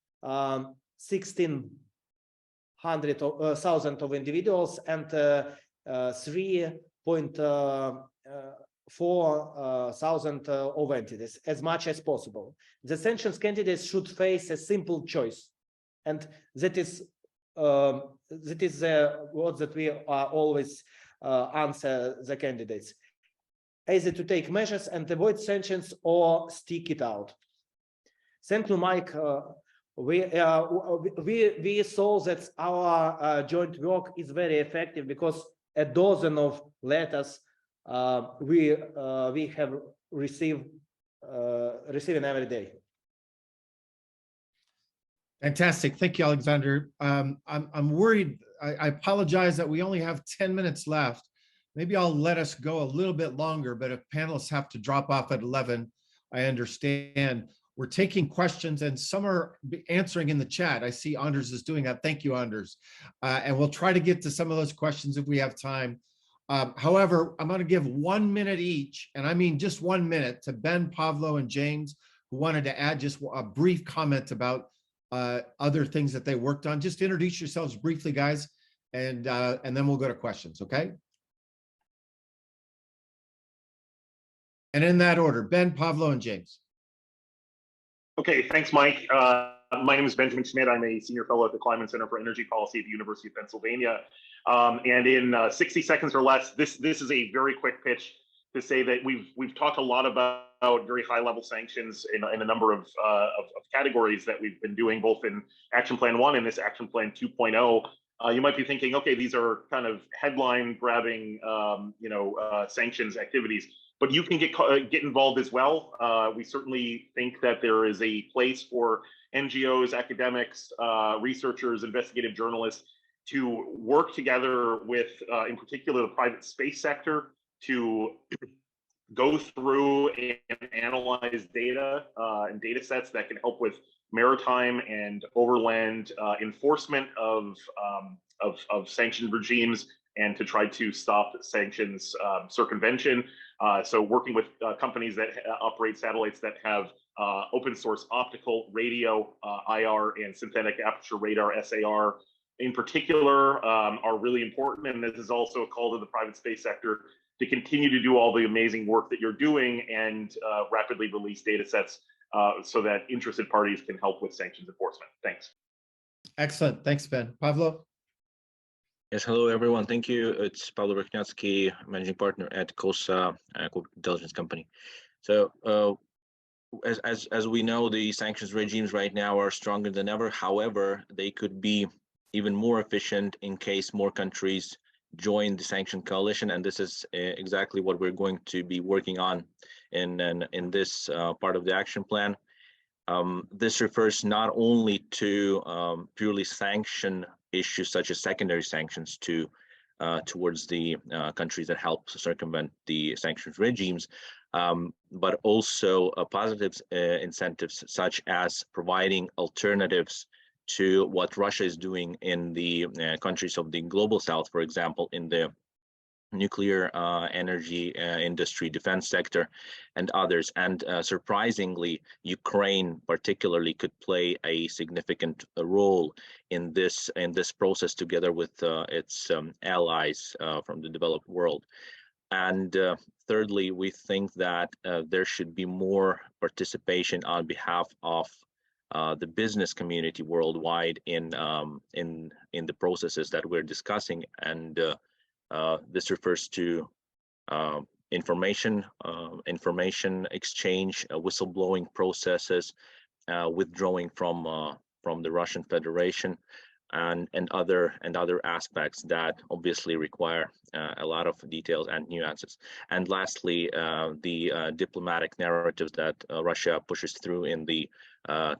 16,000 of individuals, and 3,400 of entities, as much as possible. The sanctions candidates should face a simple choice, and that is the word that we always answer the candidates: either to take measures and avoid sanctions, or stick it out. Thank you, Mike. We saw that our joint work is very effective, because a dozen of letters we have receiving every day. Fantastic. Thank you, Alexander. I'm worried. I apologize that we only have 10 minutes left. Maybe I'll let us go a little bit longer, but if panelists have to drop off at 11, I understand. We're taking questions, and some are answering in the chat. I see Anders is doing that. Thank you, Anders. And we'll try to get to some of those questions if we have time. However, I'm going to give 1 minute each, and I mean just 1 minute, to Ben, Pavlo, and James, who wanted to add just a brief comment about other things that they worked on. Just introduce yourselves briefly, guys, and then we'll go to questions, okay? And in that order, Ben, Pavlo, and James. Okay, thanks, Mike. My name is Benjamin Schmidt. I'm a senior fellow at the Kleinman Center for Energy Policy at the University of Pennsylvania. And in 60 seconds or less, this is a very quick pitch to say that we've talked a lot about very high-level sanctions in a number of categories that we've been doing, both in Action Plan 1 and this Action Plan 2.0. You might be thinking, okay, these are kind of headline-grabbing, sanctions activities. But you can get involved as well. We certainly think that there is a place for NGOs, academics, researchers, investigative journalists to work together with, in particular, the private space sector to go through and analyze data and data sets that can help with maritime and overland enforcement of sanctioned regimes, and to try to stop sanctions circumvention. So working with companies that operate satellites that have open source optical, radio, IR, and synthetic aperture radar, SAR, in particular, are really important. And this is also a call to the private space sector to continue to do all the amazing work that you're doing and rapidly release data sets so that interested parties can help with sanctions enforcement. Thanks. Excellent. Thanks, Ben. Pavlo? Yes, hello, everyone. Thank you. It's Pavlo Verkhnyatski, managing partner at COSA, corporate intelligence company. So as we know, the sanctions regimes right now are stronger than ever. However, they could be even more efficient in case more countries join the sanction coalition, and this is exactly what we're going to be working on in this part of the action plan. This refers not only to purely sanction issues such as secondary sanctions towards the countries that help circumvent the sanctions regimes, but also positive incentives such as providing alternatives to what Russia is doing in the countries of the global south, for example, in the nuclear energy industry, defense sector, and others. And surprisingly, Ukraine particularly could play a significant role in this process together with its allies from the developed world. And thirdly, we think that there should be more participation on behalf of the business community worldwide in the processes that we're discussing, and this refers to information exchange, whistleblowing processes, withdrawing from the Russian Federation, and other aspects that obviously require a lot of details and nuances. And lastly, the diplomatic narratives that Russia pushes through in the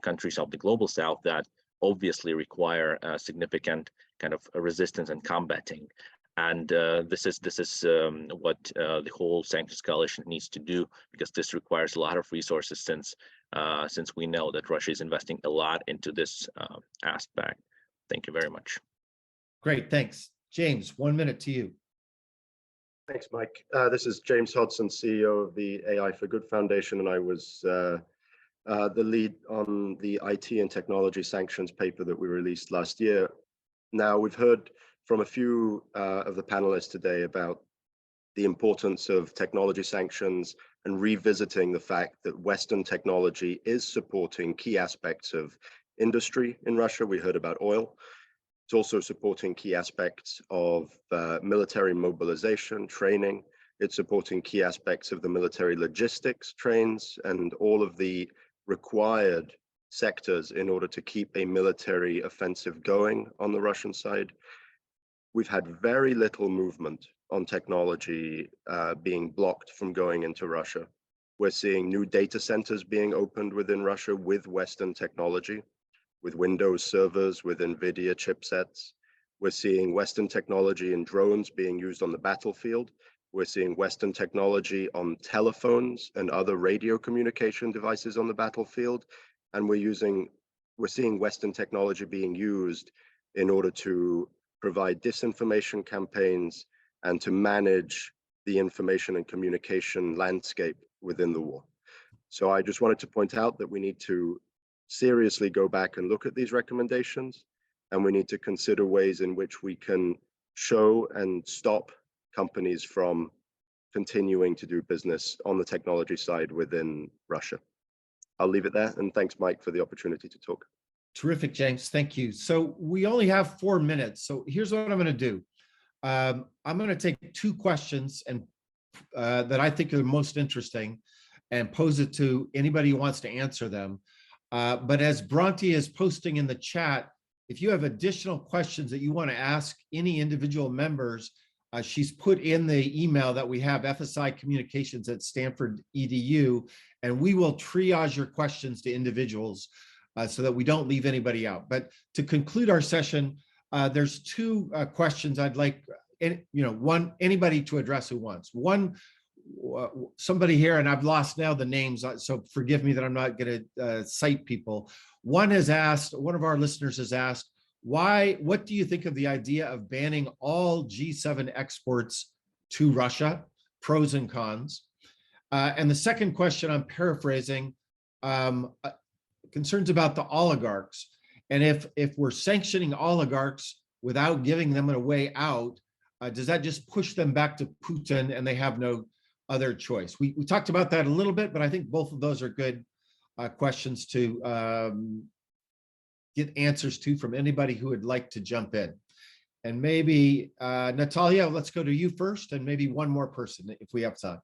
countries of the global south that obviously require significant kind of resistance and combating. And this is what the whole sanctions coalition needs to do, because this requires a lot of resources, since we know that Russia is investing a lot into this aspect. Thank you very much. Great, thanks. James, 1 minute to you. Thanks, Mike. This is James Hodson, CEO of the AI for Good Foundation, and I was the lead on the IT and technology sanctions paper that we released last year. Now, we've heard from a few of the panelists today about the importance of technology sanctions and revisiting the fact that Western technology is supporting key aspects of industry in Russia. We heard about oil. It's also supporting key aspects of military mobilization, training. It's supporting key aspects of the military logistics, trains, and all of the required sectors in order to keep a military offensive going on the Russian side. We've had very little movement on technology being blocked from going into Russia. We're seeing new data centers being opened within Russia with Western technology, with Windows servers, with NVIDIA chipsets. We're seeing Western technology in drones being used on the battlefield. We're seeing Western technology on telephones and other radio communication devices on the battlefield. And we're seeing Western technology being used in order to provide disinformation campaigns and to manage the information and communication landscape within the war. So I just wanted to point out that we need to seriously go back and look at these recommendations, and we need to consider ways in which we can show and stop companies from continuing to do business on the technology side within Russia. I'll leave it there, and thanks, Mike, for the opportunity to talk. Terrific, James. Thank you. So we only have 4 minutes. So here's what I'm going to do. I'm going to take 2 questions and that I think are the most interesting and pose it to anybody who wants to answer them. But as Bronte is posting in the chat, if you have additional questions that you want to ask any individual members, she's put in the email that we have, fsicommunications@stanford.edu, and we will triage your questions to individuals so that we don't leave anybody out. But to conclude our session, there's 2 questions I'd like anybody to address who wants. One, somebody here, and I've lost now the names, so forgive me that I'm not going to cite people. One of our listeners has asked, what do you think of the idea of banning all G7 exports to Russia? Pros and cons. And the second question, I'm paraphrasing, concerns about the oligarchs. And if we're sanctioning oligarchs without giving them a way out, does that just push them back to Putin and they have no other choice? We talked about that a little bit, but I think both of those are good questions to get answers to from anybody who would like to jump in. And maybe Natalia, let's go to you first, and maybe one more person if we have time.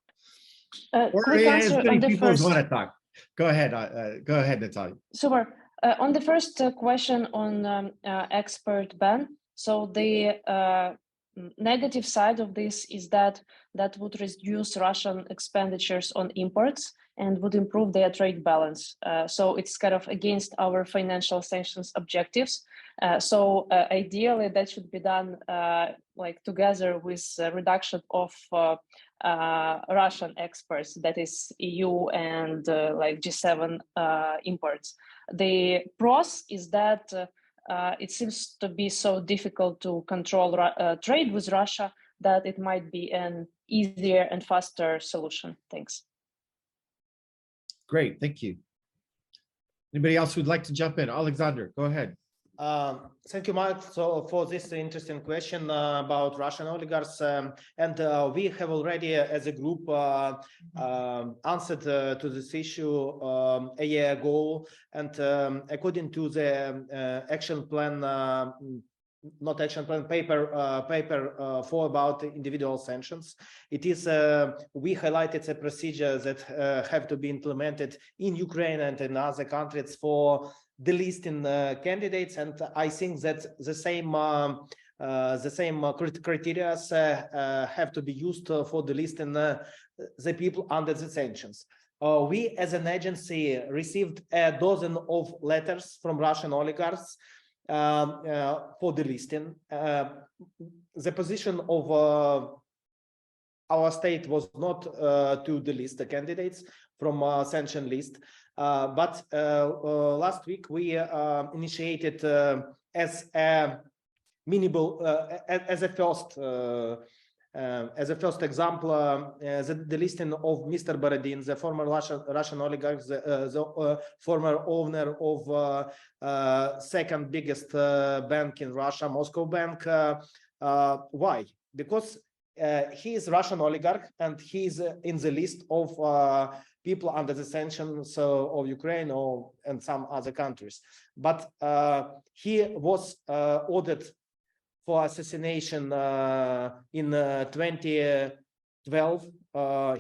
Quick answer as many on the people as first. want to talk. Go ahead, Natalia. Super. On the first question on export ban, so the negative side of this is that would reduce Russian expenditures on imports and would improve their trade balance. So it's kind of against our financial sanctions objectives. So ideally, that should be done like together with reduction of Russian exports, that is EU and like G7 imports. The pros is that it seems to be so difficult to control trade with Russia that it might be an easier and faster solution. Thanks. Great, thank you. Anybody else who'd like to jump in? Alexander, go ahead. Thank you, Mike, for this interesting question about Russian oligarchs. And we have already, as a group, answered to this issue a year ago. And according to the action plan, not action plan, paper for about individual sanctions, it is we highlighted a procedure that have to be implemented in Ukraine and in other countries for delisting candidates, and I think that the same criteria have to be used for delisting the people under the sanctions. We, as an agency, received a dozen of letters from Russian oligarchs for delisting. The position of our state was not to delist the candidates from sanction list. But last week we initiated as a minimal as a first example the listing of Mr. Borodin, the former Russian oligarch, the former owner of second biggest bank in Russia, Moscow Bank. Why? Because he is Russian oligarch and he is in the list of people under the sanctions of Ukraine and some other countries. But he was ordered for assassination in 2012.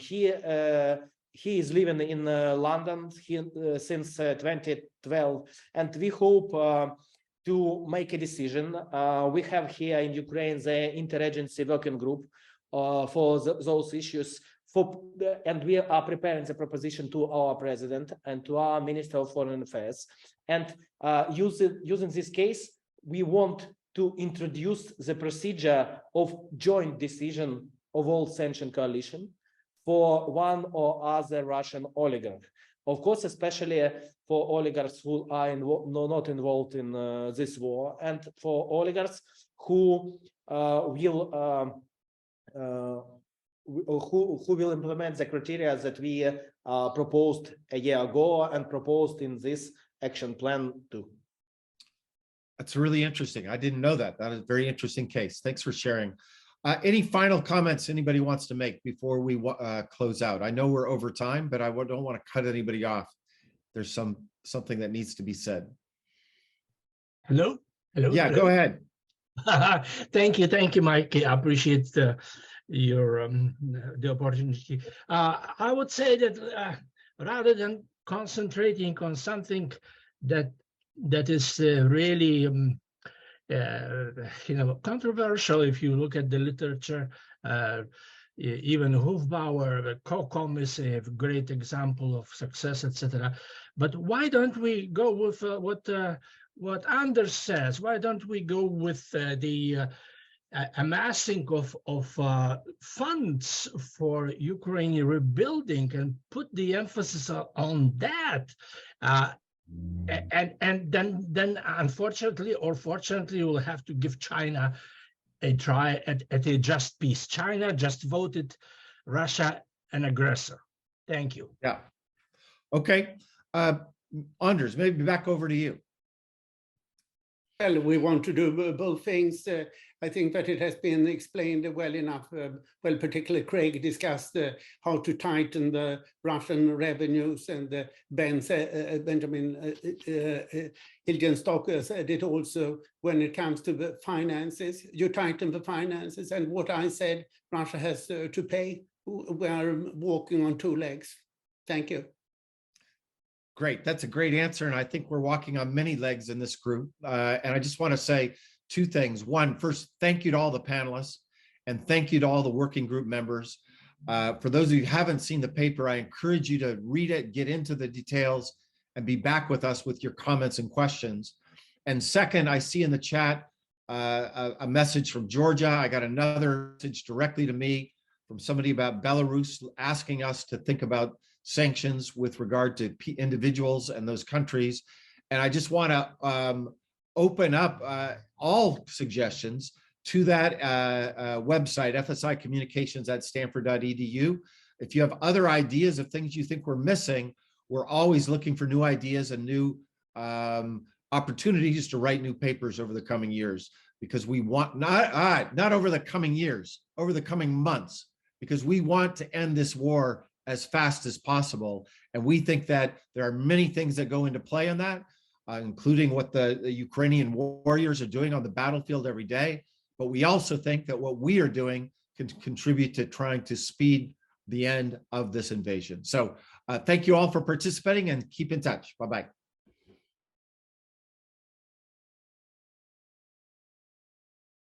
He is living in London since 2012, and we hope to make a decision. We have here in Ukraine the interagency working group for those issues. And we are preparing the proposition to our president and to our Minister of Foreign Affairs. And using this case, we want to introduce the procedure of joint decision of all sanctioned coalition for one or other Russian oligarch. Of course, especially for oligarchs who are not involved in this war, and for oligarchs who will implement the criteria that we proposed a year ago and proposed in this action plan too. That's really interesting. I didn't know that. That is a very interesting case. Thanks for sharing. Any final comments anybody wants to make before we close out? I know we're over time, but I don't want to cut anybody off. There's something that needs to be said. Hello? Hello? Yeah, hello. Go ahead. Thank you, Mike. I appreciate your the opportunity. I would say that rather than concentrating on something that is really controversial, if you look at the literature, even Hofbauer, Kokom is a great example of success, etc. But why don't we go with what Anders says? Why don't we go with the amassing of funds for Ukraine rebuilding and put the emphasis on that? And then unfortunately or fortunately, we'll have to give China a try at a just peace. China just voted Russia an aggressor. Thank you. Yeah. Okay. Anders, maybe back over to you. Well, we want to do both things. I think that it has been explained well enough. Well, particularly Craig discussed how to tighten the Russian revenues, and Benjamin Hilgenstock said it also when it comes to the finances. You tighten the finances, and what I said, Russia has to pay. We are walking on two legs. Thank you. Great. That's a great answer. And I think we're walking on many legs in this group. And I just want to say two things. One, first, thank you to all the panelists and thank you to all the working group members. For those of you who haven't seen the paper, I encourage you to read it, get into the details, and be back with us with your comments and questions. And second, I see in the chat a message from Georgia. I got another message directly to me from somebody about Belarus asking us to think about sanctions with regard to individuals and those countries. And I just want to open up all suggestions to that website, fsicommunications@stanford.edu. If you have other ideas of things you think we're missing, we're always looking for new ideas and new opportunities to write new papers over the coming years, because we want not over the coming years, over the coming months, because we want to end this war as fast as possible. And we think that there are many things that go into play on that, including what the Ukrainian warriors are doing on the battlefield every day. But we also think that what we are doing can contribute to trying to speed the end of this invasion. So thank you all for participating and keep in touch. Bye-bye.